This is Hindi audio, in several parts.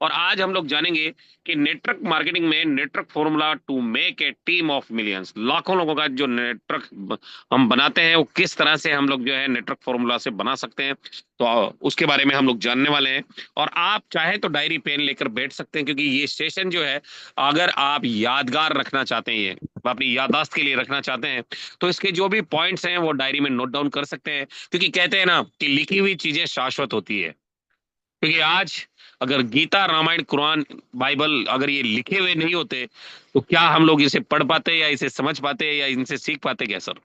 और आज हम लोग जानेंगे कि नेटवर्क मार्केटिंग में network formula to make a team of millions, लाखों लोगों का जो नेटवर्क हम बनाते हैं वो किस तरह से हम लोग जो है नेटवर्क फॉर्मूला से बना सकते हैं। तो उसके बारे में हम लोग जानने वाले हैं। और आप चाहे तो डायरी पेन लेकर बैठ सकते हैं, क्योंकि ये सेशन जो है, अगर आप यादगार रखना चाहते हैं, ये अपनी याददाश्त के लिए रखना चाहते हैं, तो इसके जो भी पॉइंट्स हैं वो डायरी में नोट डाउन कर सकते हैं। क्योंकि कहते हैं ना कि लिखी हुई चीजें शाश्वत होती है। क्योंकि आज अगर गीता, रामायण, कुरान, बाइबल अगर ये लिखे हुए नहीं होते, तो क्या हम लोग इसे पढ़ पाते, या इसे समझ पाते, या इनसे सीख पाते क्या सर?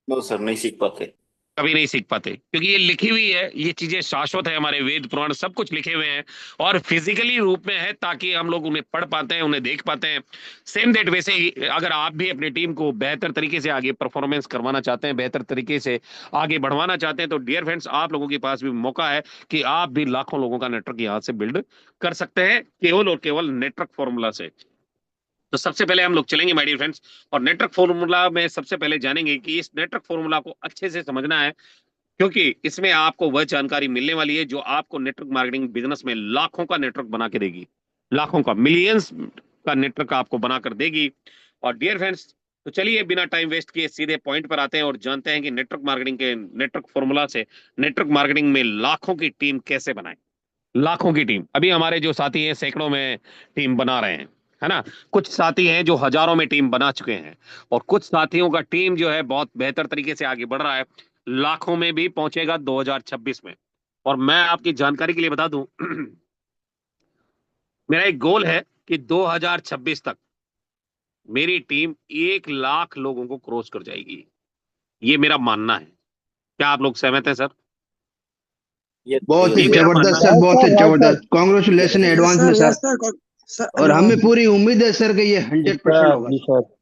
नो सर, नहीं सीख पाते। कभी नहीं सीख पाते, क्योंकि ये लिखी हुई है, ये चीजें शाश्वत है, हमारे वेद पुराण सब कुछ लिखे हुए हैं और फिजिकली रूप में है, ताकि हम लोग उन्हें पढ़ पाते हैं, उन्हें देख पाते हैं। सेम डेट वैसे ही अगर आप भी अपनी टीम को बेहतर तरीके से आगे परफॉर्मेंस करवाना चाहते हैं, बेहतर तरीके से आगे बढ़वाना चाहते हैं, तो डियर फ्रेंड्स, आप लोगों के पास भी मौका है कि आप भी लाखों लोगों का नेटवर्क यहाँ से बिल्ड कर सकते हैं, केवल और केवल नेटवर्क फॉर्मूला से। तो सबसे पहले हम लोग चलेंगे माय डियर फ्रेंड्स, और नेटवर्क फॉर्मूला में सबसे पहले जानेंगे कि इस नेटवर्क फॉर्मूला को अच्छे से समझना है, क्योंकि इसमें आपको वह जानकारी मिलने वाली है जो आपको नेटवर्क मार्केटिंग बिजनेस में लाखों का नेटवर्क बना के देगी, लाखों का, मिलियंस का नेटवर्क आपको बनाकर देगी। और डियर फ्रेंड्स, तो चलिए बिना टाइम वेस्ट किए सीधे पॉइंट पर आते हैं और जानते हैं कि नेटवर्क मार्केटिंग के नेटवर्क फॉर्मूला से नेटवर्क मार्केटिंग में लाखों की टीम कैसे बनाए। लाखों की टीम, अभी हमारे जो साथी हैं सैकड़ों में टीम बना रहे हैं, है ना। कुछ साथी हैं जो हजारों में टीम बना चुके हैं, और कुछ साथियों का टीम जो है बहुत बेहतर तरीके से आगे बढ़ रहा है, लाखों में भी पहुंचेगा 2026 में। और मैं आपकी जानकारी के लिए बता दूं, मेरा एक गोल है कि 2026 तक मेरी टीम 1 लाख लोगों को क्रॉस कर जाएगी। ये मेरा मानना है। क्या आप लोग सहमत हैं सर? ये बहुत ही ये मेरा मानना जबरदस्त है। सर, यस बहुत ही सर, यस सर। जबरदस्त। कॉन्ग्रेचुलेशन यस एडवांस में sir, sir. Yes sir. Sir, और हमें पूरी उम्मीद है सर कि ये 100% होगा जी सर। सर।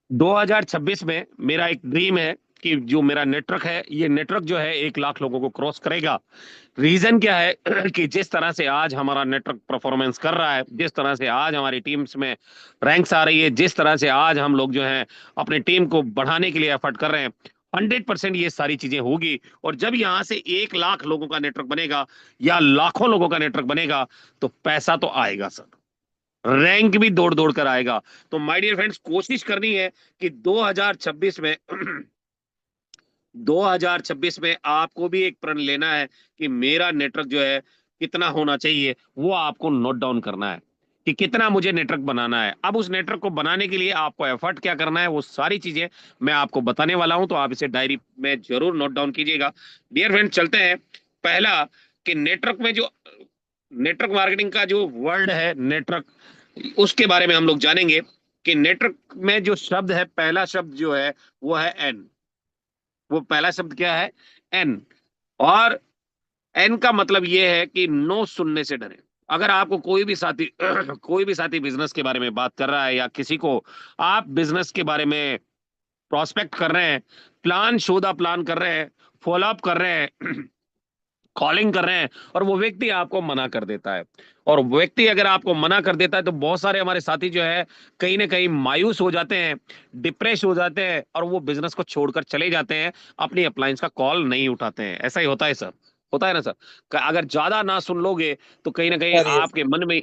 2026 में मेरा एक ड्रीम है कि जो मेरा नेटवर्क है, ये नेटवर्क जो है 1 लाख लोगों को क्रॉस करेगा। रीजन क्या है कि जिस तरह से आज हमारा नेटवर्क परफॉर्मेंस कर रहा है, जिस तरह से आज हमारी टीम्स में रैंक्स आ रही है, जिस तरह से आज हम लोग जो है अपनी टीम को बढ़ाने के लिए एफर्ट कर रहे हैं, 100% ये सारी चीजें होगी। और जब यहां से 1 लाख लोगों का नेटवर्क बनेगा या लाखों लोगों का नेटवर्क बनेगा, तो पैसा तो आएगा सर, रैंक भी दौड़ दौड़ कर आएगा। तो माय डियर फ्रेंड्स, कोशिश करनी है कि 2026 में 2026 में आपको भी एक प्रण लेना है कि मेरा नेटवर्क जो है कितना होना चाहिए, वो आपको नोट डाउन करना है कि कितना मुझे नेटवर्क बनाना है। अब उस नेटवर्क को बनाने के लिए आपको एफर्ट क्या करना है, वो सारी चीजें मैं आपको बताने वाला हूं, तो आप इसे डायरी में जरूर नोट डाउन कीजिएगा। डियर फ्रेंड, चलते हैं। पहला, कि नेटवर्क में जो नेटवर्क मार्केटिंग का जो वर्ड है नेटवर्क, उसके बारे में हम लोग जानेंगे कि नेटवर्क में जो शब्द है, पहला शब्द जो है वो है एन। वो पहला शब्द क्या है? एन। और एन का मतलब ये है कि नो सुनने से डरे। अगर आपको कोई भी साथी कोई भी साथी बिजनेस के बारे में बात कर रहा है, या किसी को आप बिजनेस के बारे में प्रोस्पेक्ट कर रहे हैं, प्लान शोधा प्लान कर रहे हैं, फॉलो अप कर रहे हैं, कॉलिंग कर रहे हैं, और वो व्यक्ति आपको मना कर देता है, और व्यक्ति अगर आपको मना कर देता है, तो बहुत सारे हमारे साथी जो है कहीं ना कहीं मायूस हो जाते हैं, डिप्रेस हो जाते हैं, और वो बिजनेस को छोड़कर चले जाते हैं, अपनी अप्लायंस का कॉल नहीं उठाते हैं। ऐसा ही होता है सर, होता है ना सर? अगर ज्यादा ना सुन लोगे, तो कहीं ना कहीं सर, यस। आपके मन में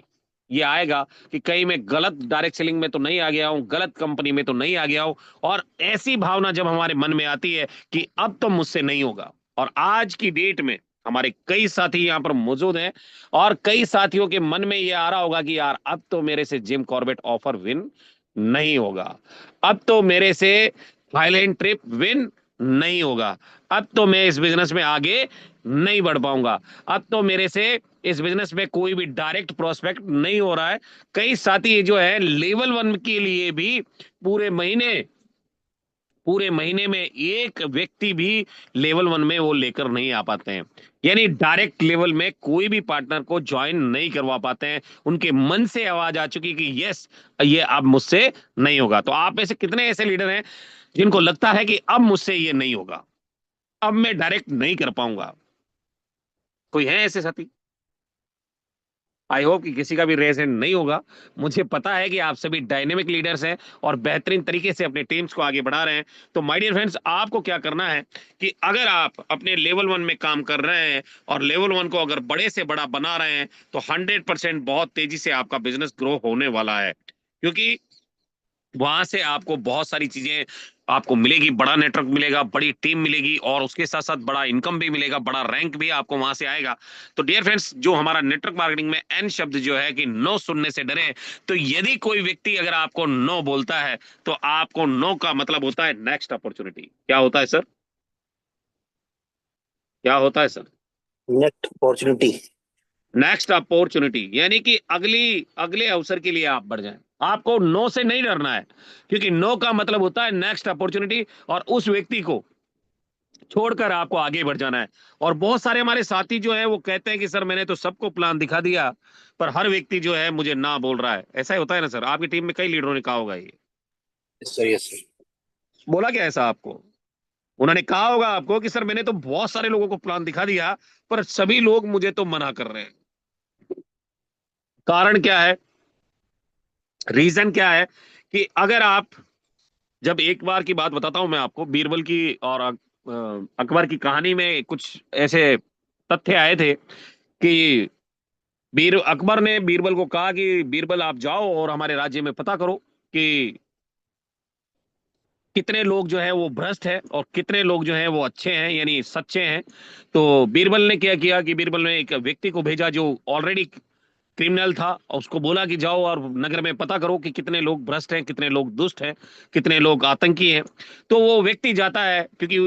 ये आएगा कि कहीं मैं गलत डायरेक्ट सेलिंग में तो नहीं आ गया हूँ, गलत कंपनी में तो नहीं आ गया हूँ। और ऐसी भावना जब हमारे मन में आती है कि अब तो मुझसे नहीं होगा, और आज की डेट में हमारे कई साथी यहाँ पर मौजूद हैं, और कई साथियों के मन में ये आ रहा होगा कि यार अब तो मेरे से जिम कॉर्बेट ऑफर विन नहीं होगा, अब तो मेरे से थाईलैंड ट्रिप विन नहीं होगा, अब तो मैं इस बिजनेस में आगे नहीं बढ़ पाऊंगा, अब तो मेरे से इस बिजनेस में कोई भी डायरेक्ट प्रोस्पेक्ट नहीं हो रहा है। कई साथी जो है लेवल 1 के लिए भी पूरे महीने में एक व्यक्ति भी लेवल 1 में वो लेकर नहीं आ पाते हैं, यानी डायरेक्ट लेवल में कोई भी पार्टनर को ज्वाइन नहीं करवा पाते हैं। उनके मन से आवाज आ चुकी कि यस, ये अब मुझसे नहीं होगा। तो आप में से कितने ऐसे लीडर हैं जिनको लगता है कि अब मुझसे ये नहीं होगा, अब मैं डायरेक्ट नहीं कर पाऊंगा? कोई है ऐसे साथी? आई होप कि किसी का भी रेस एंड नहीं होगा। मुझे पता है कि आप सभी डायनेमिक लीडर्स हैं और बेहतरीन तरीके से अपने टीम्स को आगे बढ़ा रहे हैं। तो माय डियर फ्रेंड्स, आपको क्या करना है कि अगर आप अपने लेवल 1 में काम कर रहे हैं और लेवल 1 को अगर बड़े से बड़ा बना रहे हैं तो 100% बहुत तेजी से आपका बिजनेस ग्रो होने वाला है, क्योंकि वहां से आपको बहुत सारी चीजें आपको मिलेगी। बड़ा नेटवर्क मिलेगा, बड़ी टीम मिलेगी और उसके साथ साथ बड़ा इनकम भी मिलेगा, बड़ा रैंक भी आपको वहां से आएगा। तो डियर फ्रेंड्स, जो हमारा नेटवर्क मार्केटिंग में एन शब्द जो है कि नो सुनने से डरे, तो यदि कोई व्यक्ति अगर आपको नो बोलता है तो आपको नो का मतलब होता है नेक्स्ट अपॉर्चुनिटी। क्या होता है सर? क्या होता है sir? Next opportunity. Next opportunity, यानी कि अगले अवसर के लिए आप बढ़ जाएं। आपको नो से नहीं डरना है, क्योंकि नो का मतलब होता है नेक्स्ट अपॉर्चुनिटी, और उस व्यक्ति को छोड़कर आपको आगे बढ़ जाना है। और बहुत सारे हमारे साथी जो है वो कहते हैं कि सर मैंने तो सबको प्लान दिखा दिया, पर हर व्यक्ति जो है मुझे ना बोल रहा है। ऐसा ही होता है ना सर? आपकी टीम में कई लीडरों ने कहा होगा ये। Yes sir, yes sir. बोला क्या ऐसा आपको? उन्होंने कहा होगा आपको कि सर मैंने तो बहुत सारे लोगों को प्लान दिखा दिया, पर सभी लोग मुझे तो मना कर रहे हैं। कारण क्या है? रीजन क्या है? कि अगर आप, जब एक बार की बात बताता हूं मैं आपको, बीरबल की और अकबर की कहानी में कुछ ऐसे तथ्य आए थे कि अकबर ने बीरबल को कहा कि बीरबल आप जाओ और हमारे राज्य में पता करो कि कितने लोग जो है वो भ्रष्ट है और कितने लोग जो है वो अच्छे हैं, यानी सच्चे हैं। तो बीरबल ने क्या किया कि बीरबल ने एक व्यक्ति को भेजा जो ऑलरेडी क्रिमिनल था, और उसको बोला कि जाओ और नगर में पता करो कि कितने लोग भ्रष्ट हैं, कितने लोग दुष्ट हैं, कितने लोग आतंकी हैं। तो वो व्यक्ति जाता है, क्योंकि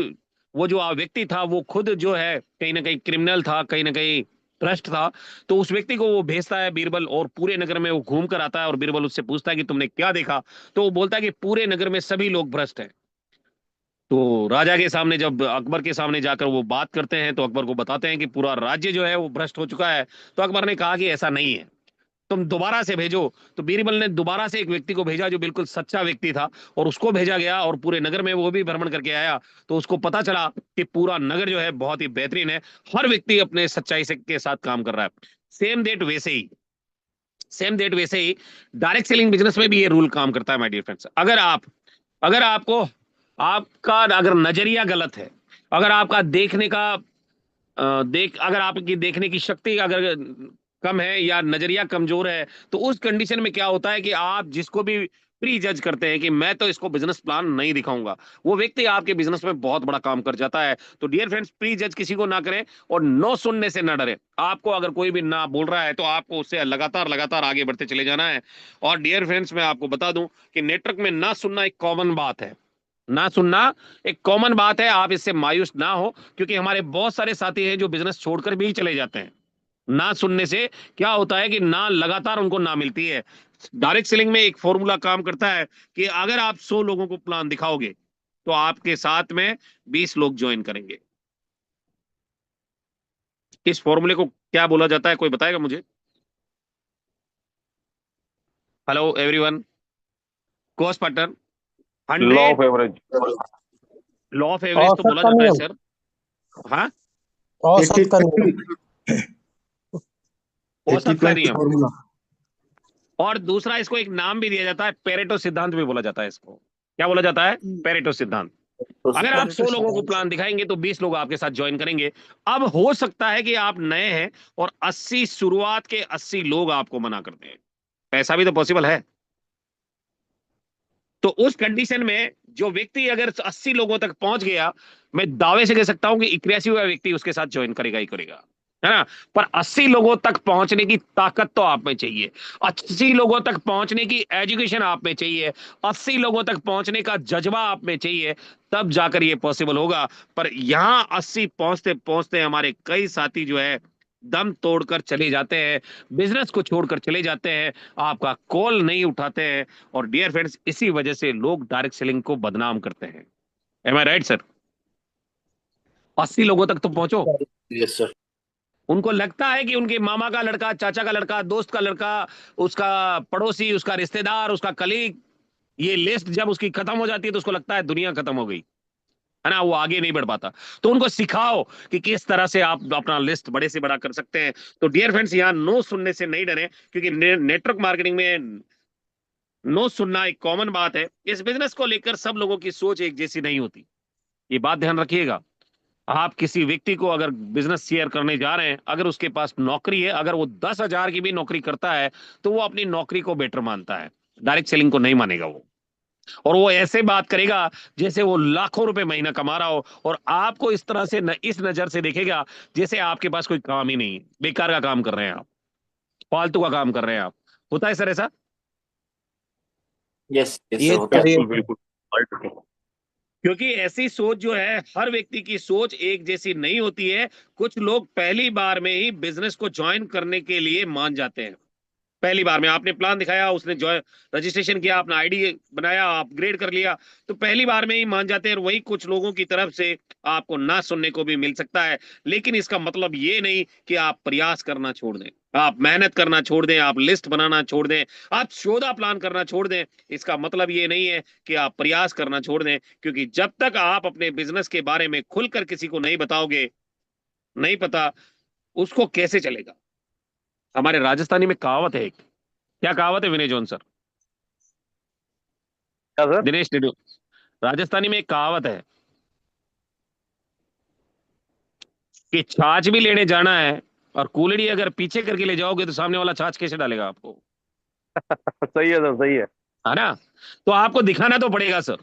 वो जो व्यक्ति था वो खुद जो है कहीं ना कहीं क्रिमिनल था, कहीं ना कहीं भ्रष्ट था। तो उस व्यक्ति को वो भेजता है बीरबल, और पूरे नगर में वो घूम कर आता है और बीरबल उससे पूछता है कि तुमने क्या देखा? तो वो बोलता है कि पूरे नगर में सभी लोग भ्रष्ट हैं। तो राजा के सामने, जब अकबर के सामने जाकर वो बात करते हैं, तो अकबर को बताते हैं कि पूरा राज्य जो है वो भ्रष्ट हो चुका है। तो अकबर ने कहा कि ऐसा नहीं है, तुम दोबारा से भेजो। तो बीरबल ने दोबारा से एक व्यक्ति को भेजा जो बिल्कुल सच्चा व्यक्ति था, और उसको भेजा गया और पूरे नगर में वो भी भ्रमण करके आया। तो उसको पता चला कि पूरा नगर जो है बहुत ही बेहतरीन है, हर व्यक्ति अपने सच्चाई से के साथ काम कर रहा है। सेम डेट वैसे ही डायरेक्ट सेलिंग बिजनेस में भी ये रूल काम करता है माय डियर फ्रेंड्स। अगर आपको, आपका अगर नजरिया गलत है, अगर आपका देखने का अगर आपकी देखने की शक्ति अगर कम है या नजरिया कमजोर है, तो उस कंडीशन में क्या होता है कि आप जिसको भी प्री जज करते हैं कि मैं तो इसको बिजनेस प्लान नहीं दिखाऊंगा, वो व्यक्ति आपके बिजनेस में बहुत बड़ा काम कर जाता है। तो डियर फ्रेंड्स, प्री जज किसी को ना करें और नो सुनने से ना डरे। आपको अगर कोई भी ना बोल रहा है तो आपको उससे लगातार लगातार आगे बढ़ते चले जाना है। और डियर फ्रेंड्स, मैं आपको बता दूं कि नेटवर्क में ना सुनना एक कॉमन बात है। ना सुनना एक कॉमन बात है, आप इससे मायूस ना हो, क्योंकि हमारे बहुत सारे साथी हैं जो बिजनेस छोड़कर भी चले जाते हैं। ना सुनने से क्या होता है कि ना लगातार उनको ना मिलती है। डायरेक्ट सेलिंग में एक फॉर्मूला काम करता है कि अगर आप 100 लोगों को प्लान दिखाओगे तो आपके साथ में 20 लोग ज्वाइन करेंगे। इस फॉर्मूले को क्या बोला जाता है, कोई बताएगा मुझे? Hello everyone. Cost pattern law 100। Of average. Law of average तो औसत बोला का जाता है नियम। सर। हाँ, औसत का नियम। औसत का नियम। फॉर्मूला। और दूसरा, इसको एक नाम भी दिया जाता है, पेरेटो सिद्धांत भी बोला जाता है इसको। क्या बोला जाता है? पेरेटो सिद्धांत। अगर आप 100 लोगों को प्लान दिखाएंगे तो 20 लोग आपके साथ ज्वाइन करेंगे। अब हो सकता है कि आप नए हैं और 80 शुरुआत के 80 लोग आपको मना करते हैं। ऐसा भी तो पॉसिबल है। तो उस कंडीशन में जो व्यक्ति अगर 80 लोगों तक पहुंच गया, मैं दावे से कह सकता हूं कि 81वां व्यक्ति उसके साथ ज्वाइन करेगा ही करेगा, है ना? पर 80 लोगों तक पहुंचने की ताकत तो आप में चाहिए। 80 लोगों तक पहुंचने की एजुकेशन आप में चाहिए। 80 लोगों तक पहुंचने का जज्बा आप में चाहिए, तब जाकर ये पॉसिबल होगा। पर यहां 80 पहुंचते पहुंचते हमारे कई साथी जो है दम तोड़कर चले जाते हैं, बिजनेस को छोड़कर चले जाते हैं, आपका कॉल नहीं उठाते हैं। और डियर फ्रेंड्स, इसी वजह से लोग डायरेक्ट सेलिंग को बदनाम करते हैं। एम आई राइट सर? 80 लोगों तक तो पहुंचो। Yes sir. उनको लगता है कि उनके मामा का लड़का, चाचा का लड़का, दोस्त का लड़का, उसका पड़ोसी, उसका रिश्तेदार, उसका कलीग, ये लिस्ट जब उसकी खत्म हो जाती है तो उसको लगता है दुनिया खत्म हो गई। है ना, वो आगे नहीं बढ़ पाता। तो उनको सिखाओ कि किस तरह से आप अपना लिस्ट बड़े से बड़ा कर सकते हैं। तो डियर फ्रेंड्स, यहाँ नो सुनने से नहीं डरे, क्योंकि नेटवर्क मार्केटिंग में नो सुनना एक कॉमन बात है। इस बिजनेस को लेकर सब लोगों की सोच एक जैसी नहीं होती, ये बात ध्यान रखिएगा। आप किसी व्यक्ति को अगर बिजनेस शेयर करने जा रहे हैं, अगर उसके पास नौकरी है, अगर वो 10,000 की भी नौकरी करता है, तो वो अपनी नौकरी को बेटर मानता है, डायरेक्ट सेलिंग को नहीं मानेगा वो। और वो ऐसे बात करेगा जैसे वो लाखों रुपए महीना कमा रहा हो, और आपको इस तरह से इस नजर से देखेगा जैसे आपके पास कोई काम ही नहीं है, बेकार का काम कर रहे हैं आप, फालतू का काम कर रहे हैं आप। होता है सर ऐसा? यस यस ये सर, होता है। बिल्कुल बिल्कुल। क्योंकि ऐसी सोच जो है, हर व्यक्ति की सोच एक जैसी नहीं होती है। कुछ लोग पहली बार में ही बिजनेस को ज्वाइन करने के लिए मान जाते हैं। पहली बार में आपने प्लान दिखाया, उसने जो रजिस्ट्रेशन किया, अपना आईडी बनाया, अपग्रेड कर लिया, तो पहली बार में ही मान जाते हैं। और वही कुछ लोगों की तरफ से आपको ना सुनने को भी मिल सकता है। लेकिन इसका मतलब ये नहीं कि आप प्रयास करना छोड़ दें, आप मेहनत करना छोड़ दें, आप लिस्ट बनाना छोड़ दें, आप सौदा प्लान करना छोड़ दें। इसका मतलब ये नहीं है कि आप प्रयास करना छोड़ दें, क्योंकि जब तक आप अपने बिजनेस के बारे में खुलकर किसी को नहीं बताओगे, नहीं पता उसको कैसे चलेगा। हमारे राजस्थानी में कहावत है एक, क्या कहावत है विनय जॉन सर? क्या सर? दिनेश टिड्डू, राजस्थानी में एक कहावत है कि छाछ भी लेने जाना है, और कूलड़ी अगर पीछे करके ले जाओगे तो सामने वाला छाछ कैसे डालेगा आपको? सही है सर, सही है। है ना? तो आपको दिखाना तो पड़ेगा सर,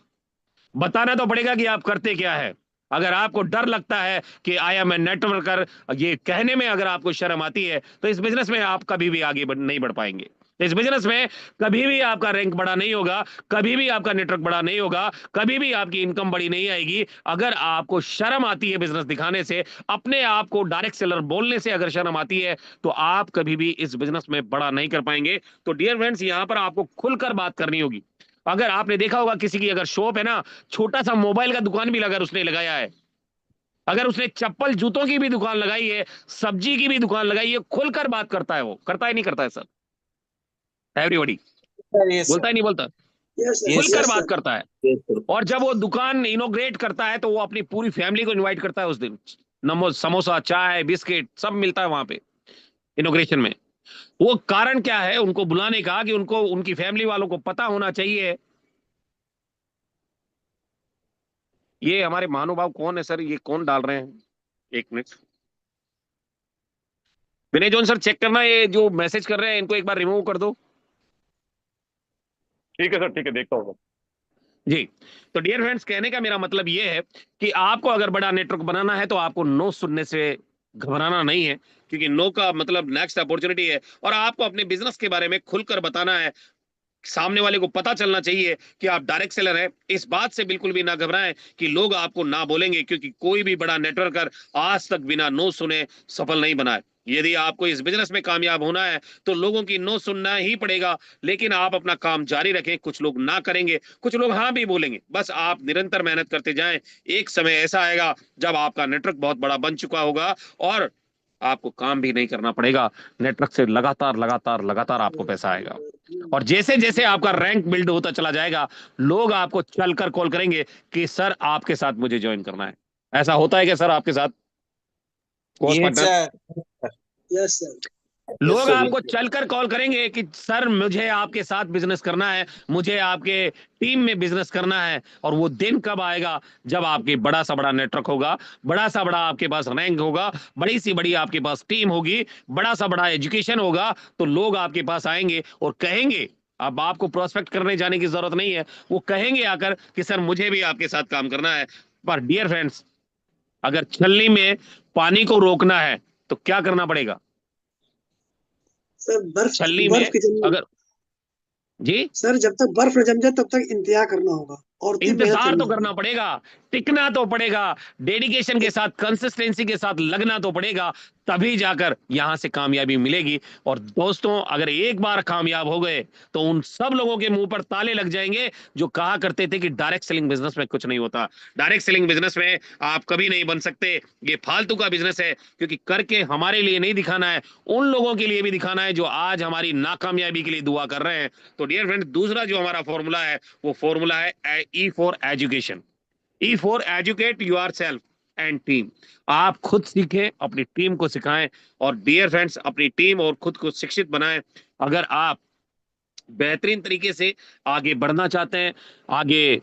बताना तो पड़ेगा कि आप करते क्या है। अगर आपको डर लगता है कि आई एम ए नेटवर्कर, ये कहने में अगर आपको शर्म आती है, तो इस बिजनेस में आप कभी भी आगे नहीं बढ़ पाएंगे। इस बिजनेस में कभी भी आपका रैंक बड़ा नहीं होगा, कभी भी आपका नेटवर्क बड़ा नहीं होगा, कभी भी आपकी इनकम बड़ी नहीं आएगी। अगर आपको शर्म आती है बिजनेस दिखाने से, अपने आप को डायरेक्ट सेलर बोलने से अगर शर्म आती है, तो आप कभी भी इस बिजनेस में बड़ा नहीं कर पाएंगे। तो डियर फ्रेंड्स, यहां पर आपको खुलकर बात करनी होगी। अगर आपने देखा होगा किसी की अगर शॉप है ना, छोटा सा मोबाइल का दुकान भी अगर उसने लगाया है, अगर उसने चप्पल जूतों की भी दुकान लगाई है, सब्जी की भी दुकान लगाई है, खुलकर बात करता है। वो करता है नहीं करता है सर? एवरीबॉडी यस बोलता सर। है नहीं बोलता? यस खुलकर यस बात सर। करता है। Yes sir. और जब वो दुकान इनोग्रेट करता है, तो वो अपनी पूरी फैमिली को इनवाइट करता है उस दिन। नमो समोसा, चाय, बिस्किट सब मिलता है वहां पे इनोग्रेशन में। वो कारण क्या है उनको बुलाने का? कि उनको, उनकी फैमिली वालों को पता होना चाहिए। ये हमारे महानुभाव कौन है सर? ये कौन डाल रहे हैं? एक मिनट, विनय जॉन सर चेक करना, ये जो मैसेज कर रहे हैं इनको एक बार रिमूव कर दो। ठीक है सर, ठीक है, देखता हूँ। जी। तो डियर फ्रेंड्स, कहने का मेरा मतलब ये है कि आपको अगर बड़ा नेटवर्क बनाना है, तो आपको नो सुनने से घबराना नहीं है, क्योंकि नो का मतलब नेक्स्ट अपॉर्चुनिटी है। और आपको अपने बिजनेस के बारे में खुलकर बताना है। सामने वाले को पता चलना चाहिए कि आप डायरेक्ट सेलर हैं। इस बात से बिल्कुल भी ना घबराएं कि लोग आपको ना बोलेंगे, क्योंकि कोई भी बड़ा नेटवर्कर आज तक बिना नो सुने सफल नहीं बना है। यदि आपको इस बिजनेस में कामयाब होना है, तो लोगों की नो सुनना ही पड़ेगा। लेकिन आप अपना काम जारी रखें। कुछ लोग ना करेंगे, कुछ लोग हाँ भी बोलेंगे, बस आप निरंतर मेहनत करते जाएं। एक समय ऐसा आएगा जब आपका नेटवर्क बहुत बड़ा बन चुका होगा, और आपको काम भी नहीं करना पड़ेगा। नेटवर्क से लगातार लगातार लगातार आपको पैसा आएगा। और जैसे जैसे आपका रैंक बिल्ड होता चला जाएगा, लोग आपको चलकर कॉल करेंगे कि सर आपके साथ मुझे ज्वाइन करना है। ऐसा होता है क्या सर आपके साथ, course yes partner? Sir. Yes sir. Yes लोग सर। आपको चलकर कॉल करेंगे कि सर मुझे आपके साथ बिजनेस करना है, मुझे आपके टीम में बिजनेस करना है। और वो दिन कब आएगा? जब आपके बड़ा सा बड़ा नेटवर्क होगा, बड़ा सा बड़ा आपके पास रैंक होगा, बड़ी सी बड़ी आपके पास टीम होगी, बड़ा सा बड़ा एजुकेशन होगा, तो लोग आपके पास आएंगे और कहेंगे, अब आपको प्रोस्पेक्ट करने जाने की जरूरत नहीं है, वो कहेंगे आकर कि सर मुझे भी आपके साथ काम करना है। पर डियर फ्रेंड्स, अगर छलनी में पानी को रोकना है, तो क्या करना पड़ेगा? सर बर्फ छलनी में बर्फ की जमी अगर, जी, सर जब तक बर्फ न जम जाए तब तक इंतजार करना होगा और उतनी मेहनत इंतजार करनी तो करना होगी। पड़ेगा, टिकना तो पड़ेगा, डेडिकेशन के साथ, कंसिस्टेंसी के साथ लगना तो पड़ेगा, तभी जाकर यहां से कामयाबी मिलेगी। और दोस्तों, अगर एक बार कामयाब हो गए, तो उन सब लोगों के मुंह पर ताले लग जाएंगे जो कहा करते थे कि डायरेक्ट सेलिंग बिजनेस में कुछ नहीं होता, डायरेक्ट सेलिंग बिजनेस में आप कभी नहीं बन सकते, ये फालतू का बिजनेस है। क्योंकि करके हमारे लिए नहीं दिखाना है, उन लोगों के लिए भी दिखाना है जो आज हमारी नाकामयाबी के लिए दुआ कर रहे हैं। तो डियर फ्रेंड, दूसरा जो हमारा फॉर्मूला है, वो फॉर्मूला है E for education. E for educate yourself and team. आप खुद सीखें, अपनी टीम को सिखाएं, और डियर फ्रेंड्स अपनी टीम और खुद को शिक्षित बनाएं। अगर आप बेहतरीन तरीके से आगे बढ़ना चाहते हैं, आगे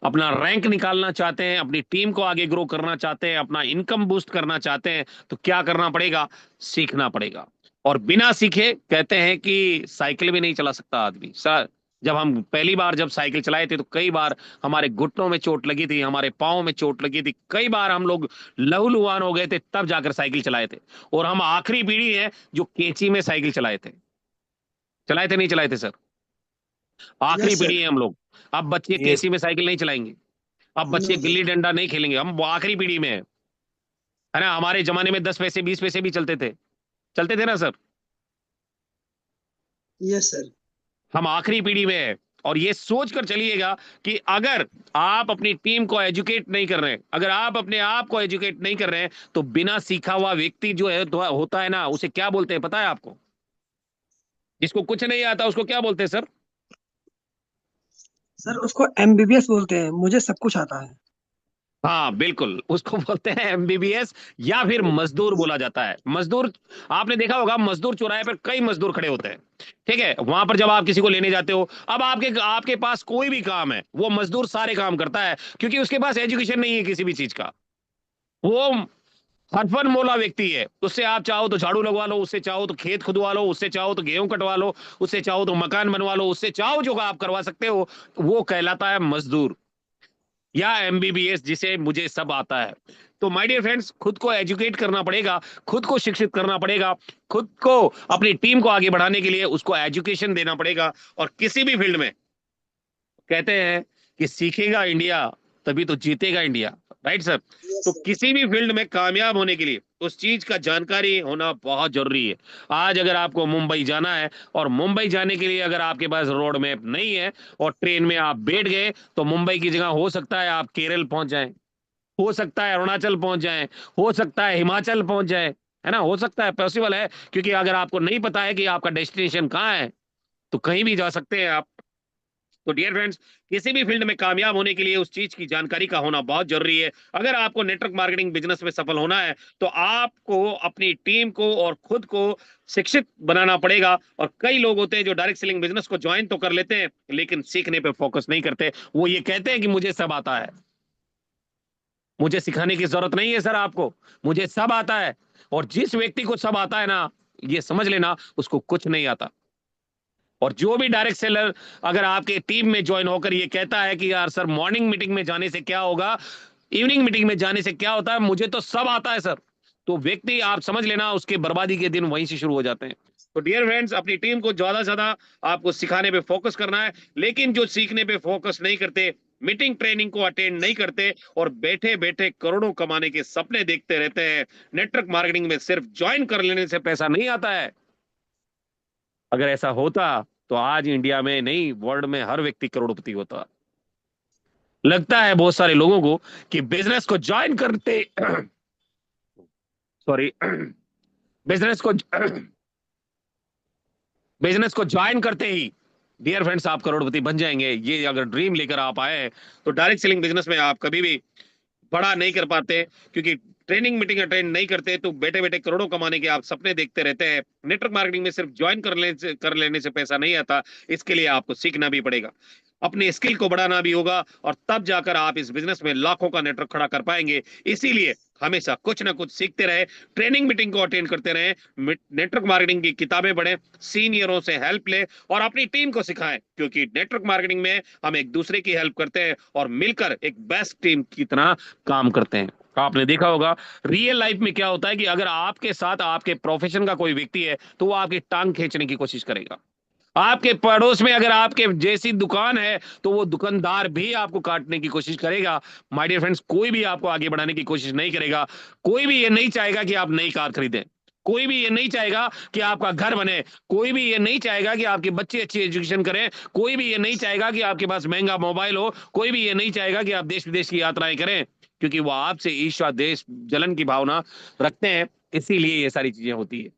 अपना रैंक निकालना चाहते हैं, अपनी टीम को आगे ग्रो करना चाहते हैं, अपना इनकम बूस्ट करना चाहते हैं, तो क्या करना पड़ेगा? सीखना पड़ेगा। और बिना सीखे कहते हैं कि साइकिल भी नहीं चला सकता आदमी। सर, जब हम पहली बार जब साइकिल चलाए थे तो कई बार हमारे घुटनों में चोट लगी थी, हमारे पाँव में चोट लगी थी, कई बार हम लोग लहूलुहान हो गए थे, तब जाकर साइकिल चलाए थे। और हम आखिरी पीढ़ी है जो केची में साइकिल चलाए थे। चलाए थे नहीं चलाए थे सर? आखिरी यस सर। पीढ़ी है हम लोग। अब बच्चे Yes. केसी में साइकिल नहीं चलाएंगे, अब बच्चे No, sir. गिल्ली डंडा नहीं खेलेंगे, हम वो आखिरी पीढ़ी में है ना। हमारे जमाने में 10 पैसे 20 पैसे भी चलते थे ना सर। Yes sir. हम आखिरी पीढ़ी में है। और ये सोच कर चलिएगा कि अगर आप अपनी टीम को एजुकेट नहीं कर रहे हैं, अगर आप अपने आप को एजुकेट नहीं कर रहे हैं, तो बिना सीखा हुआ व्यक्ति जो है होता है ना, उसे क्या बोलते हैं पता है आपको? जिसको कुछ नहीं आता उसको क्या बोलते हैं सर? सर उसको एमबीबीएस बोलते हैं, मुझे सब कुछ आता है। हाँ बिल्कुल, उसको बोलते हैं एमबीबीएस, या फिर मजदूर बोला जाता है। मजदूर, आपने देखा होगा मजदूर चौराहे पर कई मजदूर खड़े होते हैं, ठीक है। वहां पर जब आप किसी को लेने जाते हो, अब आपके आपके पास कोई भी काम है, वो मजदूर सारे काम करता है, क्योंकि उसके पास एजुकेशन नहीं है किसी भी चीज का। वो हरफन मोला व्यक्ति है। उससे आप चाहो तो झाड़ू लगवा लो, उससे चाहो तो खेत खुदवा लो, उससे चाहो तो गेहूं कटवा लो, उससे चाहो तो मकान बनवा लो, उससे चाहो जो आप करवा सकते हो, वो कहलाता है मजदूर या एमबीबीएस, जिसे मुझे सब आता है। तो माय डियर फ्रेंड्स, खुद को एजुकेट करना पड़ेगा, खुद को शिक्षित करना पड़ेगा, खुद को अपनी टीम को आगे बढ़ाने के लिए उसको एजुकेशन देना पड़ेगा। और किसी भी फील्ड में कहते हैं कि सीखेगा इंडिया तभी तो जीतेगा इंडिया, राइट सर? यस तो सर। किसी भी फील्ड में कामयाब होने के लिए उस चीज का जानकारी होना बहुत जरूरी है। आज अगर आपको मुंबई जाना है, और मुंबई जाने के लिए अगर आपके पास रोड मैप नहीं है और ट्रेन में आप बैठ गए, तो मुंबई की जगह हो सकता है आप केरल पहुंच जाएं, हो सकता है अरुणाचल पहुंच जाएं, हो सकता है हिमाचल पहुंच जाएं, है ना, हो सकता है, पॉसिबल है। क्योंकि अगर आपको नहीं पता है कि आपका डेस्टिनेशन कहाँ है, तो कहीं भी जा सकते हैं आप। तो डियर फ्रेंड्स, किसी भी फील्ड में कामयाब होने के लिए उस चीज की जानकारी का होना बहुत जरूरी है। अगर आपको नेटवर्क मार्केटिंग बिजनेस में सफल होना है, तो आपको अपनी टीम को और खुद को शिक्षित बनाना पड़ेगा। और कई लोग होते हैं जो डायरेक्ट सेलिंग बिजनेस को ज्वाइन तो कर लेते हैं, लेकिन सीखने पे फोकस नहीं करते। वो ये कहते हैं कि मुझे सब आता है, मुझे सिखाने की जरूरत नहीं है सर आपको, मुझे सब आता है। और जिस व्यक्ति को सब आता है ना, ये समझ लेना उसको कुछ नहीं आता। और जो भी डायरेक्ट सेलर अगर आपके टीम में ज्वाइन होकर ये कहता है कि यार सर मॉर्निंग मीटिंग में जाने से क्या होगा, इवनिंग मीटिंग में जाने से क्या होता है, मुझे तो सब आता है सर, तो व्यक्ति आप समझ लेना उसके बर्बादी के दिन वहीं से शुरू हो जाते हैं। तो डियर फ्रेंड्स, अपनी टीम को ज्यादा से ज्यादा आपको सिखाने पे फोकस करना है। लेकिन जो सीखने पे फोकस नहीं करते, मीटिंग ट्रेनिंग को अटेंड नहीं करते, और बैठे बैठे करोड़ों कमाने के सपने देखते रहते हैं, नेटवर्क मार्केटिंग में सिर्फ ज्वाइन कर लेने से पैसा नहीं आता है। अगर ऐसा होता तो आज इंडिया में नहीं, वर्ल्ड में हर व्यक्ति करोड़पति होता। लगता है बहुत सारे लोगों को कि बिजनेस को ज्वाइन करते सॉरी बिजनेस को बिजनेस को ज्वाइन करते ही डियर फ्रेंड्स आप करोड़पति बन जाएंगे। ये अगर ड्रीम लेकर आप आए, तो डायरेक्ट सेलिंग बिजनेस में आप कभी भी बड़ा नहीं कर पाते, क्योंकि ट्रेनिंग मीटिंग अटेंड नहीं करते, तो बैठे बैठे करोड़ों कमाने के आप सपने देखते रहते हैं। नेटवर्क मार्केटिंग में सिर्फ ज्वाइन कर लेने से पैसा नहीं आता, इसके लिए आपको सीखना भी पड़ेगा, अपने स्किल को बढ़ाना भी होगा, और तब जाकर आप इस बिजनेस में लाखों का नेटवर्क खड़ा कर पाएंगे। इसीलिए हमेशा कुछ ना कुछ सीखते रहे, ट्रेनिंग मीटिंग को अटेंड करते रहे, नेटवर्क मार्केटिंग की किताबें पढ़ें, सीनियरों से हेल्प ले, और अपनी टीम को सिखाएं। क्योंकि नेटवर्क मार्केटिंग में हम एक दूसरे की हेल्प करते हैं और मिलकर एक बेस्ट टीम की तरह काम करते हैं। आपने देखा होगा रियल लाइफ में क्या होता है कि अगर आपके साथ आपके प्रोफेशन का कोई व्यक्ति है, तो वो आपकी टांग खींचने की कोशिश करेगा। आपके पड़ोस में अगर आपके जैसी दुकान है, तो वो दुकानदार भी आपको काटने की कोशिश करेगा। माय डियर फ्रेंड्स, कोई भी आपको आगे बढ़ाने की कोशिश नहीं करेगा। कोई भी ये नहीं चाहेगा कि आप नई कार खरीदें, कोई भी ये नहीं चाहेगा कि आपका घर बने, कोई भी ये नहीं चाहेगा कि आपके बच्चे अच्छी एजुकेशन करें, कोई भी ये नहीं चाहेगा कि आपके पास महंगा मोबाइल हो, कोई भी ये नहीं चाहेगा कि आप देश विदेश की यात्राएं करें, क्योंकि वो आपसे ईर्ष्या, देश जलन की भावना रखते हैं। इसीलिए ये सारी चीजें होती है।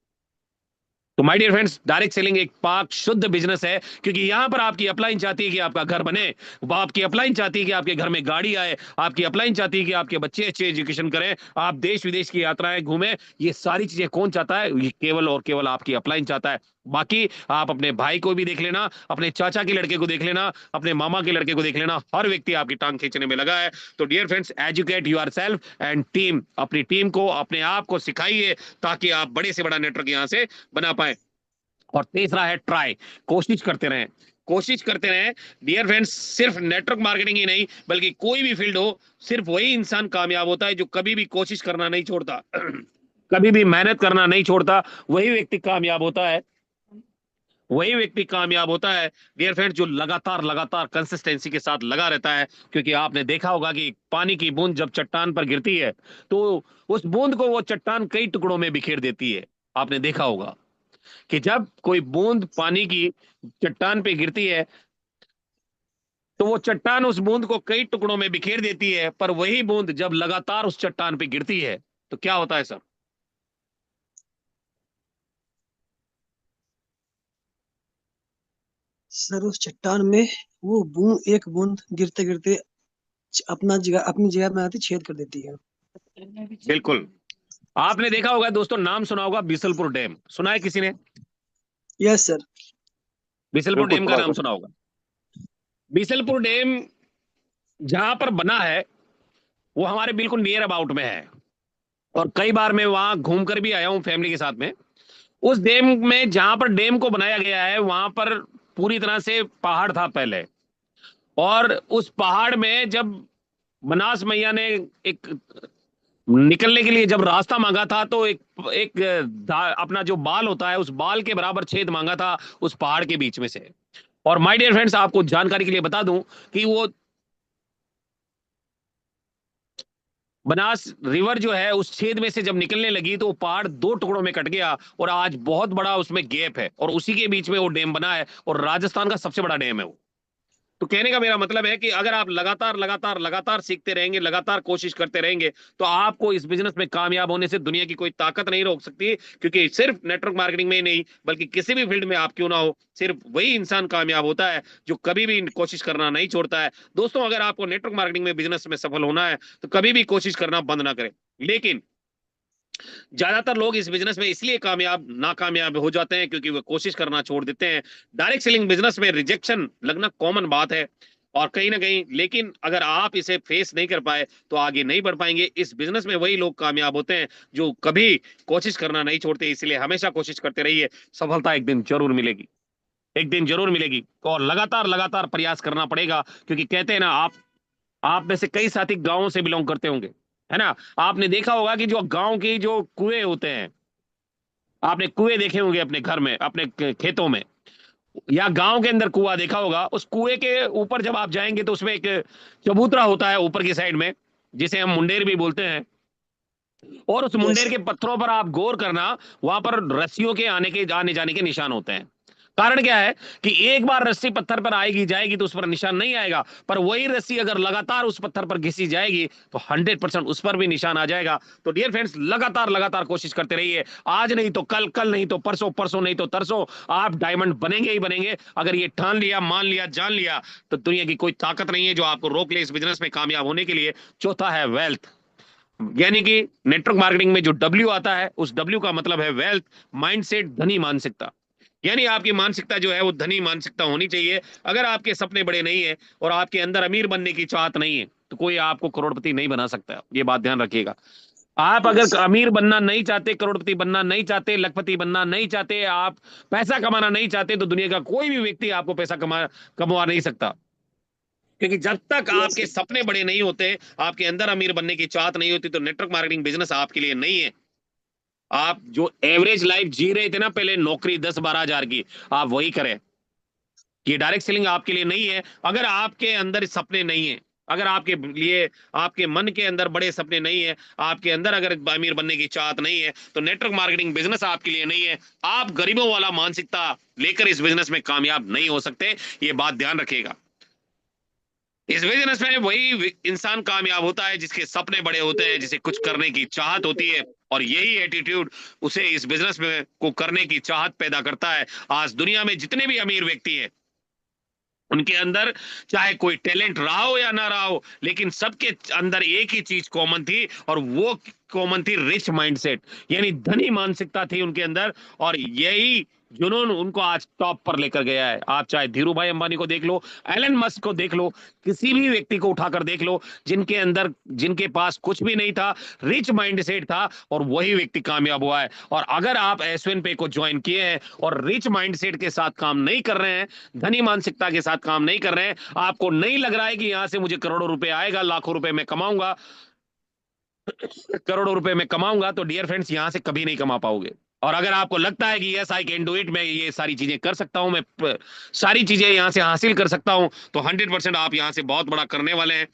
तो my dear friends, direct selling एक पाक शुद्ध बिजनेस है, क्योंकि यहां पर आपकी अपलाइन चाहती है कि आपका घर बने, आपकी अपलाइन चाहती है कि आपके घर में गाड़ी आए, आपकी अपलाइन चाहती है कि आपके बच्चे अच्छे एजुकेशन करें, आप देश विदेश की यात्राएं घूमें। ये सारी चीजें कौन चाहता है? ये केवल और केवल आपकी अपलाइन चाहता है। बाकी आप अपने भाई को भी देख लेना, अपने चाचा के लड़के को देख लेना, अपने मामा के लड़के को देख लेना, हर व्यक्ति आपकी टांग खींचने में लगा है। तो dear friends, educate yourself and team, अपनी टीम को, अपने आप को सिखाइए, ताकि आप बड़े से बड़ा नेटवर्क यहां से बना पाए। और तीसरा है ट्राई, कोशिश करते रहें, कोशिश करते रहें। डियर फ्रेंड्स, सिर्फ नेटवर्क मार्केटिंग ही नहीं, बल्कि कोई भी फील्ड हो, सिर्फ वही इंसान कामयाब होता है जो कभी भी कोशिश करना नहीं छोड़ता, कभी भी मेहनत करना नहीं छोड़ता। वही व्यक्ति कामयाब होता है, वही व्यक्ति कामयाब होता है डियर फ्रेंड्स, जो लगातार लगातार कंसिस्टेंसी के साथ लगा रहता है। क्योंकि आपने देखा होगा कि पानी की बूंद जब चट्टान पर गिरती है, तो उस बूंद को वो चट्टान कई टुकड़ों में बिखेर देती है। आपने देखा होगा कि जब कोई बूंद पानी की चट्टान पे गिरती है, तो वो चट्टान उस बूंद को कई टुकड़ों में बिखेर देती है, पर वही बूंद जब लगातार उस चट्टान पे गिरती है, तो क्या होता है सर? सर उस चट्टान में वो एक बूंद गिरते गिरते अपनी जगह में आती छेद कर देती है। बिल्कुल। आपने देखा होगा दोस्तों, नाम सुना होगा बीसलपुर डैम, सुना है किसी ने? Yes sir. बीसलपुर बिल्कुल डैम का सुना नाम सर। सुना होगा। बीसलपुर डैम जहां पर बना है, वो हमारे बिल्कुल नियर अबाउट में है, और कई बार मैं वहां घूम कर भी आया हूं फैमिली के साथ में। उस डैम में, जहां पर डैम को बनाया गया है, वहां पर पूरी तरह से पहाड़ था पहले, और उस पहाड़ में जब बनास मैया ने एक निकलने के लिए जब रास्ता मांगा था, तो एक एक अपना जो बाल होता है, उस बाल के बराबर छेद मांगा था उस पहाड़ के बीच में से। और माय डियर फ्रेंड्स, आपको जानकारी के लिए बता दूं कि वो बनास रिवर जो है, उस छेद में से जब निकलने लगी, तो वो पहाड़ दो टुकड़ों में कट गया, और आज बहुत बड़ा उसमें गैप है, और उसी के बीच में वो डैम बना है, और राजस्थान का सबसे बड़ा डैम है वो। तो कहने का मेरा मतलब है कि अगर आप लगातार लगातार लगातार सीखते रहेंगे, लगातार कोशिश करते रहेंगे, तो आपको इस बिजनेस में कामयाब होने से दुनिया की कोई ताकत नहीं रोक सकती। क्योंकि सिर्फ नेटवर्क मार्केटिंग में ही नहीं, बल्कि किसी भी फील्ड में आप क्यों ना हो, सिर्फ वही इंसान कामयाब होता है जो कभी भी कोशिश करना नहीं छोड़ता है। दोस्तों, अगर आपको नेटवर्क मार्केटिंग में, बिजनेस में सफल होना है, तो कभी भी कोशिश करना बंद ना करें। लेकिन ज्यादातर लोग इस बिजनेस में इसलिए नाकामयाब हो जाते हैं, क्योंकि वो कोशिश करना छोड़ देते हैं। डायरेक्ट सेलिंग बिजनेस में रिजेक्शन लगना कॉमन बात है, और कहीं ना कहीं, लेकिन अगर आप इसे फेस नहीं कर पाए, तो आगे नहीं बढ़ पाएंगे। इस बिजनेस में वही लोग कामयाब होते हैं जो कभी कोशिश करना नहीं छोड़ते। इसलिए हमेशा कोशिश करते रहिए, सफलता एक दिन जरूर मिलेगी, एक दिन जरूर मिलेगी। और लगातार लगातार प्रयास करना पड़ेगा, क्योंकि कहते हैं ना, आप में से कई साथी गांवों से बिलोंग करते होंगे, है ना? आपने देखा होगा कि जो गांव की जो कुएं होते हैं, आपने कुएं देखे होंगे अपने घर में, अपने खेतों में, या गांव के अंदर कुआं देखा होगा। उस कुएं के ऊपर जब आप जाएंगे, तो उसमें एक चबूतरा होता है ऊपर की साइड में, जिसे हम मुंडेर भी बोलते हैं। और उस यस मुंडेर सर। के पत्थरों पर आप गौर करना, वहां पर रस्सियों के आने जाने के निशान होते हैं। कारण क्या है कि एक बार रस्सी पत्थर पर आएगी जाएगी, तो उस पर निशान नहीं आएगा, पर वही रस्सी अगर लगातार उस पत्थर पर घिसी जाएगी, तो 100% उस पर भी निशान आ जाएगा। तो डियर फ्रेंड्स, लगातार लगातार कोशिश करते रहिए। आज नहीं तो कल, कल नहीं तो परसों, परसों नहीं तो तरसों, आप डायमंड बनेंगे ही बनेंगे। अगर ये ठान लिया, मान लिया, जान लिया, तो दुनिया की कोई ताकत नहीं है जो आपको रोक ले इस बिजनेस में कामयाब होने के लिए। चौथा है वेल्थ, यानी कि नेटवर्क मार्केटिंग में जो डब्ल्यू आता है, उस डब्ल्यू का मतलब है वेल्थ, माइंडसेट, धनी मानसिकता। यानी आपकी मानसिकता जो है, वो धनी मानसिकता होनी चाहिए। अगर आपके सपने बड़े नहीं है, और आपके अंदर अमीर बनने की चाहत नहीं है, तो कोई आपको करोड़पति नहीं बना सकता। ये बात ध्यान रखिएगा। आप यस अगर सर। अमीर बनना नहीं चाहते, करोड़पति बनना नहीं चाहते, लखपति बनना नहीं चाहते, आप पैसा कमाना नहीं चाहते, तो दुनिया का कोई भी व्यक्ति आपको पैसा कमवा नहीं सकता। क्योंकि जब तक यस आपके सर। सपने बड़े नहीं होते, आपके अंदर अमीर बनने की चाहत नहीं होती, तो नेटवर्क मार्केटिंग बिजनेस आपके लिए नहीं है। आप जो एवरेज लाइफ जी रहे थे ना पहले, नौकरी 10-12 हजार की, आप वही करें। ये डायरेक्ट सेलिंग आपके लिए नहीं है। अगर आपके अंदर सपने नहीं है, अगर आपके लिए, आपके मन के अंदर बड़े सपने नहीं है, आपके अंदर अगर अमीर बनने की चाहत नहीं है, तो नेटवर्क मार्केटिंग बिजनेस आपके लिए नहीं है। आप गरीबों वाला मानसिकता लेकर इस बिजनेस में कामयाब नहीं हो सकते। ये बात ध्यान रखिएगा। इस बिजनेस में वही इंसान कामयाब होता है जिसके सपने बड़े होते हैं, जिसे कुछ करने की चाहत होती है, और यही एटीट्यूड उसे इस बिजनेस में को करने की चाहत पैदा करता है। आज दुनिया में जितने भी अमीर व्यक्ति हैं, उनके अंदर चाहे कोई टैलेंट रहा हो या ना रहा हो, लेकिन सबके अंदर एक ही चीज कॉमन थी, और वो कॉमन थी रिच माइंडसेट, यानी धनी मानसिकता थी उनके अंदर। और यही जुनून उनको आज टॉप पर लेकर गया है। आप चाहे धीरू भाई अंबानी को देख लो, एलन मस्क को देख लो, किसी भी व्यक्ति को उठाकर देख लो, जिनके अंदर, जिनके पास कुछ भी नहीं था, रिच माइंडसेट था, और वही व्यक्ति कामयाब हुआ है। और अगर आप एसवन पे को ज्वाइन किए हैं और रिच माइंडसेट के साथ काम नहीं कर रहे हैं, धनी मानसिकता के साथ काम नहीं कर रहे हैं, आपको नहीं लग रहा है कि यहां से मुझे करोड़ों रुपए आएगा, लाखों रुपए मैं कमाऊंगा, करोड़ों रुपए में कमाऊंगा, तो डियर फ्रेंड्स यहां से कभी नहीं कमा पाओगे। और अगर आपको लगता है कि yes I can do it, मैं ये सारी चीजें कर सकता हूं, मैं सारी चीजें यहां से हासिल कर सकता हूं, तो 100% आप यहां से बहुत बड़ा करने वाले हैं।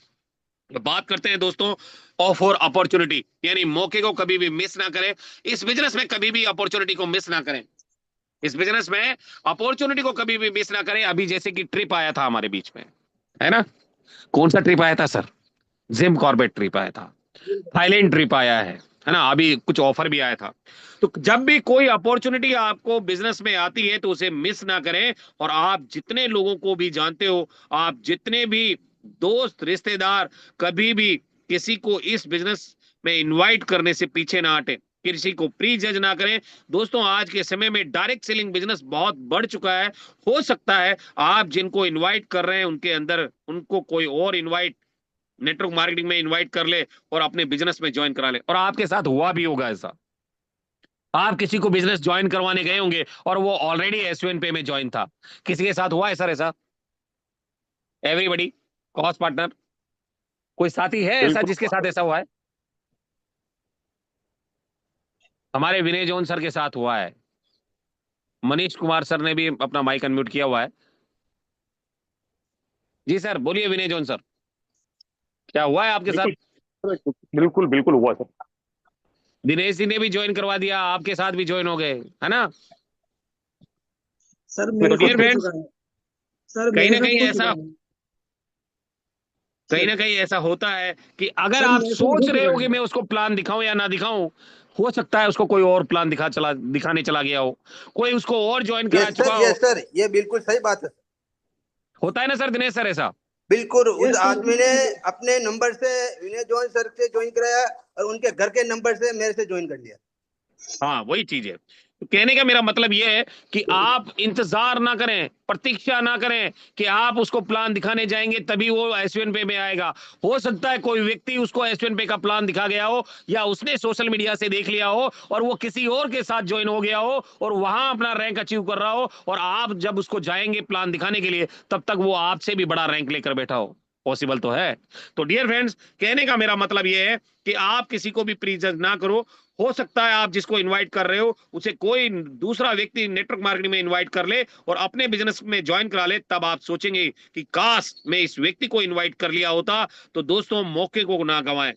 तो बात करते हैं दोस्तों ऑफर अपॉर्चुनिटी, यानी मौके को कभी भी मिस ना करें। इस बिजनेस में कभी भी अपॉर्चुनिटी को मिस ना करें। इस बिजनेस में अपॉर्चुनिटी को कभी भी मिस ना करें। अभी जैसे कि ट्रिप आया था हमारे बीच में, है ना? कौन सा ट्रिप आया था सर? जिम कॉर्बेट ट्रिप आया था, थाईलैंड ट्रिप आया है ना? अभी कुछ ऑफर भी आया था। तो जब भी कोई अपॉर्चुनिटी आपको बिजनेस में आती है तो उसे मिस ना करें। और आप जितने लोगों को भी जानते हो, आप जितने भी दोस्त रिश्तेदार, कभी भी किसी को इस बिजनेस में इनवाइट करने से पीछे ना हटे, किसी को प्री जज ना करें। दोस्तों आज के समय में डायरेक्ट सेलिंग बिजनेस बहुत बढ़ चुका है। हो सकता है आप जिनको इनवाइट कर रहे हैं उनके अंदर उनको कोई और इनवाइट नेटवर्क मार्केटिंग में इनवाइट कर ले और अपने बिजनेस में ज्वाइन करा ले। और आपके साथ हुआ भी होगा ऐसा, आप किसी को बिजनेस ज्वाइन करवाने गए होंगे और वो ऑलरेडी एसयूएन पे में ज्वाइन था। किसी के साथ हुआ है सर ऐसा? एवरीबडी, कॉस्ट पार्टनर, कोई साथी है ऐसा बिल्कुल जिसके साथ ऐसा हुआ है? हमारे विनय जॉन सर के साथ हुआ है। मनीष कुमार सर ने भी अपना माइक अनम्यूट किया हुआ है। जी सर बोलिए विनय जॉन सर, क्या हुआ है आपके साथ? बिल्कुल बिल्कुल बिल्कुल हुआ सर। दिनेश जी ने भी ज्वाइन करवा दिया, आपके साथ भी ज्वाइन हो गए, है ना? सर तो मेरे साथ डियर हो फ्रेंड्स, चुका है। सर कहीं मेरे ना साथ कहीं हो ऐसा, चुका है। कहीं सर ना कहीं ऐसा होता है कि अगर सर आप मेरे साथ हो सोच रहे चुका हो कि है। मैं उसको प्लान दिखाऊं या ना दिखाऊं, हो सकता है उसको कोई और प्लान दिखाने चला गया हो, कोई उसको और ज्वाइन करा यस चुका सर, हो। यस सर, ये बिल्कुल सही बात है। होता है ना सर दिनेश सर ऐसा? बिल्कुल उस यस सर आदमी ने अपने नंबर से विनय जॉन सर से ज्वाइन कराया और उनके घर के नंबर से मेरे से ज्वाइन कर लिया। हाँ वही चीज है। तो कहने का मेरा मतलब यह है कि आप इंतजार ना करें, प्रतीक्षा ना करें कि आप उसको प्लान दिखाने जाएंगे तभी वो एसवन पे में आएगा। हो सकता है कोई व्यक्ति उसको एसवन पे का प्लान दिखा गया हो, या उसने सोशल मीडिया से देख लिया हो और वो किसी और के साथ ज्वाइन हो गया हो और वहां अपना रैंक अचीव कर रहा हो, और आप जब उसको जाएंगे प्लान दिखाने के लिए तब तक वो आपसे भी बड़ा रैंक लेकर बैठा हो। पॉसिबल तो है। तो डियर फ्रेंड्स, कहने का मेरा मतलब यह है कि आप किसी को भी प्रीजज ना करो। हो सकता है आप जिसको इनवाइट कर रहे हो उसे कोई दूसरा व्यक्ति नेटवर्क मार्केटिंग में इनवाइट कर ले और अपने बिजनेस में ज्वाइन करा ले, तब आप सोचेंगे कि काश मैं इस व्यक्ति को इनवाइट कर लिया होता। तो दोस्तों मौके को ना गंवाएं,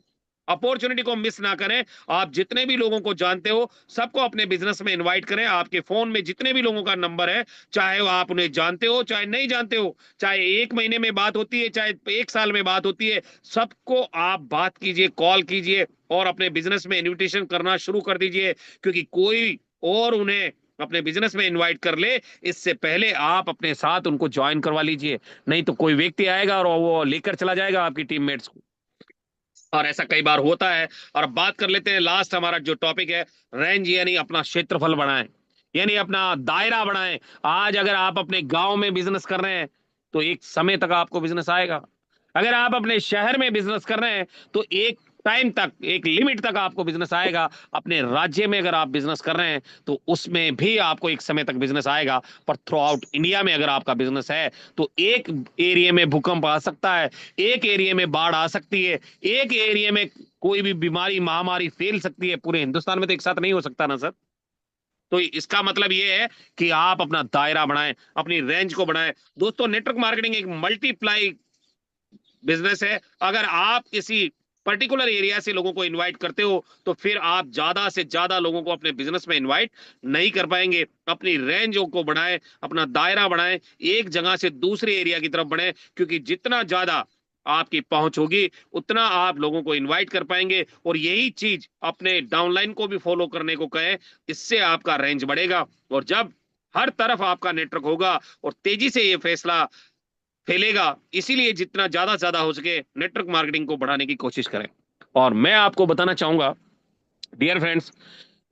अपॉर्चुनिटी को मिस ना करें। आप जितने भी लोगों को जानते हो सबको अपने बिजनेस में इनवाइट करें। आपके फोन में जितने भी लोगों का नंबर है, चाहे वो आप उन्हें जानते हो चाहे नहीं जानते हो, चाहे 1 महीने में बात होती है चाहे 1 साल में बात होती है, सबको आप बात कीजिए, कॉल कीजिए और अपने बिजनेस में इन्विटेशन करना शुरू कर दीजिए। क्योंकि कोई और उन्हें अपने बिजनेस में इनवाइट कर ले, इससे पहले आप अपने साथ उनको ज्वाइन करवा लीजिए। नहीं तो कोई व्यक्ति आएगा और वो लेकर चला जाएगा आपकी टीममेट्स को, और ऐसा कई बार होता है। और अब बात कर लेते हैं लास्ट हमारा जो टॉपिक है, रेंज, यानी अपना क्षेत्रफल बढ़ाएं, यानी अपना दायरा बढ़ाएं। आज अगर आप अपने गांव में बिजनेस कर रहे हैं तो एक समय तक आपको बिजनेस आएगा। अगर आप अपने शहर में बिजनेस कर रहे हैं तो एक टाइम तक, एक लिमिट तक आपको बिजनेस आएगा। अपने राज्य में अगर आप बिजनेस कर रहे हैं तो उसमें भी आपको एक समय तक बिजनेस आएगा। पर थ्रू आउट इंडिया में अगर आपका बिजनेस है तो एक एरिया में भूकंप आ सकता है, एक एरिया में बाढ़ आ सकती है, एक एरिया में कोई भी बीमारी महामारी फैल सकती है। पूरे हिंदुस्तान में तो एक साथ नहीं हो सकता ना सर। तो इसका मतलब ये है कि आप अपना दायरा बढ़ाएं, अपनी रेंज को बढ़ाएं। दोस्तों नेटवर्क मार्केटिंग एक मल्टीप्लाई बिजनेस है। अगर आप किसी पर्टिकुलर एरिया से लोगों को इनवाइट करते हो तो फिर आप ज्यादा से ज्यादा लोगों को अपने बिजनेस में इनवाइट नहीं कर पाएंगे। अपनी रेंजों को बढ़ाएं, अपना दायरा बढ़ाएं, एक जगह से दूसरे एरिया की तरफ बढ़ें। क्योंकि जितना ज्यादा आपकी पहुंच होगी उतना आप लोगों को इनवाइट कर पाएंगे। और यही चीज अपने डाउनलाइन को भी फॉलो करने को कहें, इससे आपका रेंज बढ़ेगा। और जब हर तरफ आपका नेटवर्क होगा और तेजी से ये फैसला फैलेगा, इसीलिए जितना ज्यादा से ज्यादा हो सके नेटवर्क मार्केटिंग को बढ़ाने की कोशिश करें। और मैं आपको बताना चाहूंगा डियर फ्रेंड्स,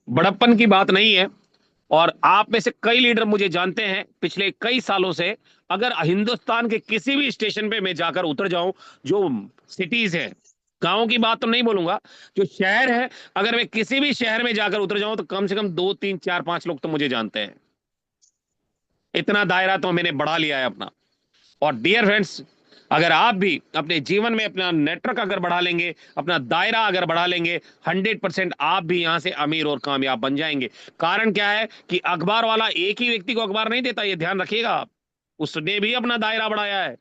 बड़प्पन की बात नहीं है। और आप में से कई लीडर मुझे जानते हैं पिछले कई सालों से, अगर हिंदुस्तान के किसी भी स्टेशन पे मैं जाकर उतर जाऊं, जो सिटीज है, गांव की बात तो नहीं बोलूंगा, जो शहर है, अगर मैं किसी भी शहर में जाकर उतर जाऊं तो कम से कम 2 3 4 5 लोग तो मुझे जानते हैं। इतना दायरा तो मैंने बढ़ा लिया है अपना। और डियर फ्रेंड्स, अगर आप भी अपने जीवन में अपना नेटवर्क अगर बढ़ा लेंगे, अपना दायरा अगर बढ़ा लेंगे, 100% आप भी यहां से अमीर और कामयाब बन जाएंगे। कारण क्या है कि अखबार वाला एक ही व्यक्ति को अखबार नहीं देता, ये ध्यान रखिएगा आप। उसने भी अपना दायरा बढ़ाया है।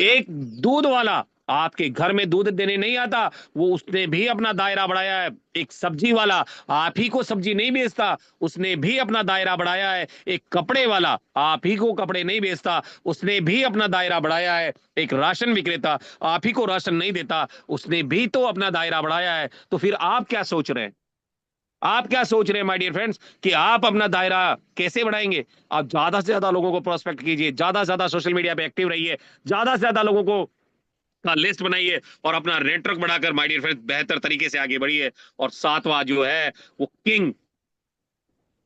एक दूध वाला आपके घर में दूध देने नहीं आता, वो उसने भी अपना दायरा बढ़ाया है। एक सब्जी वाला आप ही को सब्जी नहीं बेचता, उसने भी अपना दायरा बढ़ाया है। एक कपड़े वाला आप ही को कपड़े नहीं बेचता, उसने भी अपना दायरा बढ़ाया है। एक राशन विक्रेता आप ही को राशन नहीं देता, उसने भी तो अपना दायरा बढ़ाया है। तो फिर आप क्या सोच रहे हैं? आप क्या सोच रहे हैं माय डियर फ्रेंड्स कि आप अपना दायरा कैसे बढ़ाएंगे? आप ज्यादा से ज्यादा लोगों को प्रोस्पेक्ट कीजिए, ज्यादा से ज्यादा सोशल मीडिया पे एक्टिव रहिए, ज्यादा से ज्यादा लोगों को का लिस्ट बनाइए और अपना नेटवर्क बढ़ाकर माय डियर फ्रेंड्स बेहतर तरीके से आगे बढ़िए। और सातवां जो है वो किंग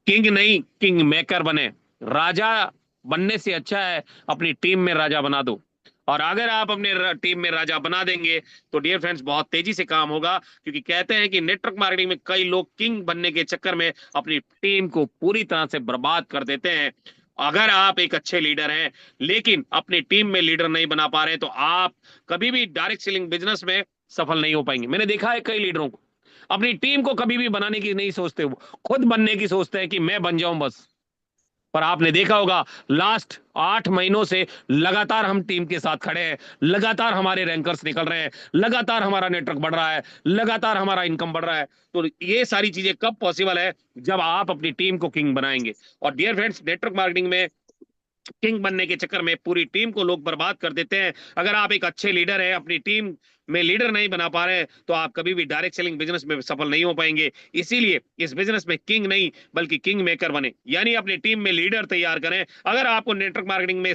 किंग नहीं किंग मेकर बने। राजा बनने से अच्छा है अपनी टीम में राजा बना दो। और अगर आप अपने टीम में राजा बना देंगे तो डियर फ्रेंड्स बहुत तेजी से काम होगा। क्योंकि कहते हैं कि नेटवर्क मार्केटिंग में कई लोग किंग बनने के चक्कर में अपनी टीम को पूरी तरह से बर्बाद कर देते हैं। अगर आप एक अच्छे लीडर हैं लेकिन अपनी टीम में लीडर नहीं बना पा रहे तो आप कभी भी डायरेक्ट सेलिंग बिजनेस में सफल नहीं हो पाएंगे। मैंने देखा है कई लीडरों को, अपनी टीम को कभी भी बनाने की नहीं सोचते, वो खुद बनने की सोचते हैं कि मैं बन जाऊं बस। पर आपने देखा होगा लास्ट 8 महीनों से लगातार हम टीम के साथ खड़े हैं, लगातार हमारे रैंकर्स निकल रहे हैं, लगातार हमारा नेटवर्क बढ़ रहा है, लगातार हमारा इनकम बढ़ रहा है। तो ये सारी चीजें कब पॉसिबल है? जब आप अपनी टीम को किंग बनाएंगे। और डियर फ्रेंड्स, नेटवर्क मार्केटिंग में किंग बनने के चक्कर में पूरी टीम को लोग बर्बाद कर देते हैं। अगर आप एक अच्छे लीडर हैं, अपनी टीम में लीडर नहीं बना पा रहे हैं तो आप कभी भी डायरेक्ट सेलिंग बिजनेस में सफल नहीं हो पाएंगे। इसीलिए इस बिजनेस में किंग नहीं बल्कि किंग मेकर बने, यानी अपनी टीम में लीडर तैयार करें। अगर आपको नेटवर्क मार्केटिंग में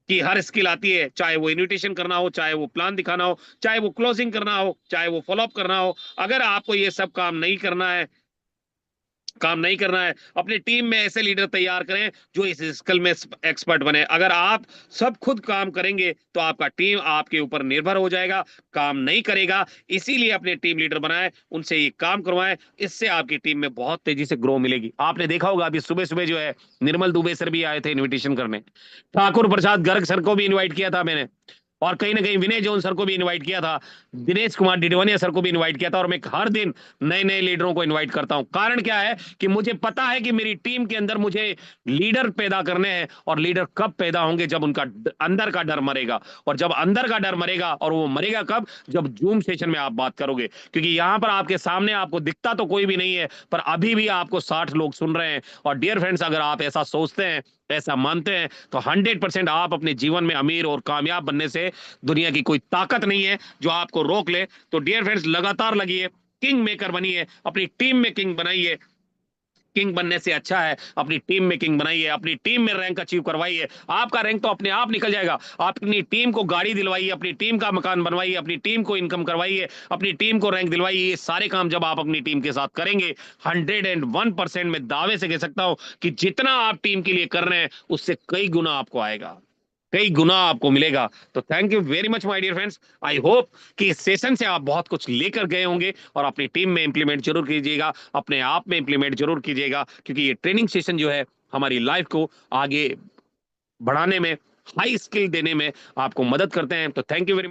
की हर स्किल आती है, चाहे वो इन्विटेशन करना हो, चाहे वो प्लान दिखाना हो, चाहे वो क्लोजिंग करना हो, चाहे वो फॉलोअप करना हो, अगर आपको ये सब काम नहीं करना है अपनी टीम में ऐसे लीडर तैयार करें जो इस स्किल में एक्सपर्ट बने। अगर आप सब खुद काम करेंगे तो आपका टीम आपके ऊपर निर्भर हो जाएगा, काम नहीं करेगा। इसीलिए अपने टीम लीडर बनाएं, उनसे ये काम करवाएं, इससे आपकी टीम में बहुत तेजी से ग्रो मिलेगी। आपने देखा होगा अभी सुबह सुबह जो है निर्मल दुबे सर भी आए थे इन्विटेशन करने, ठाकुर प्रसाद गर्ग सर को भी इन्वाइट किया था मैंने, और कहीं ना कहीं विनय जॉन सर को भी इनवाइट किया था, दिनेश कुमार डिडवानिया सर को भी इनवाइट किया था। और मैं हर दिन नए नए लीडरों को इनवाइट करता हूं। कारण क्या है कि मुझे पता है कि मेरी टीम के अंदर मुझे लीडर पैदा करने हैं। और लीडर कब पैदा होंगे? जब उनका अंदर का डर मरेगा। और जब अंदर का डर मरेगा, और वो मरेगा कब? जब जूम सेशन में आप बात करोगे। क्योंकि यहां पर आपके सामने आपको दिखता तो कोई भी नहीं है, पर अभी भी आपको 60 लोग सुन रहे हैं। और डियर फ्रेंड्स, अगर आप ऐसा सोचते हैं, ऐसा मानते हैं, तो 100% आप अपने जीवन में अमीर और कामयाब बनने से दुनिया की कोई ताकत नहीं है जो आपको रोक ले। तो डियर फ्रेंड्स, लगातार लगिए, किंग मेकर बनिए, अपनी टीम में किंग बनाइए। किंग बनने से अच्छा है अपनी टीम में किंग बनाइए, अपनी टीम में रैंक अचीव करवाइए। आपका रैंक तो अपने आप निकल जाएगा। अपनी टीम को गाड़ी दिलवाइए, अपनी टीम का मकान बनवाइए, अपनी टीम को इनकम करवाइए, अपनी टीम को रैंक दिलवाइए। ये सारे काम जब आप अपनी टीम के साथ करेंगे, 101% में दावे से कह सकता हूं कि जितना आप टीम के लिए कर रहे हैं उससे कई गुना आपको आएगा, कई गुना आपको मिलेगा। तो thank you very much my dear friends. I hope कि इस सेशन से आप बहुत कुछ लेकर गए होंगे और अपनी टीम में इंप्लीमेंट जरूर कीजिएगा, अपने आप में इंप्लीमेंट जरूर कीजिएगा। क्योंकि ये ट्रेनिंग सेशन जो है हमारी लाइफ को आगे बढ़ाने में, हाई स्किल देने में आपको मदद करते हैं। तो थैंक यू वेरी मच।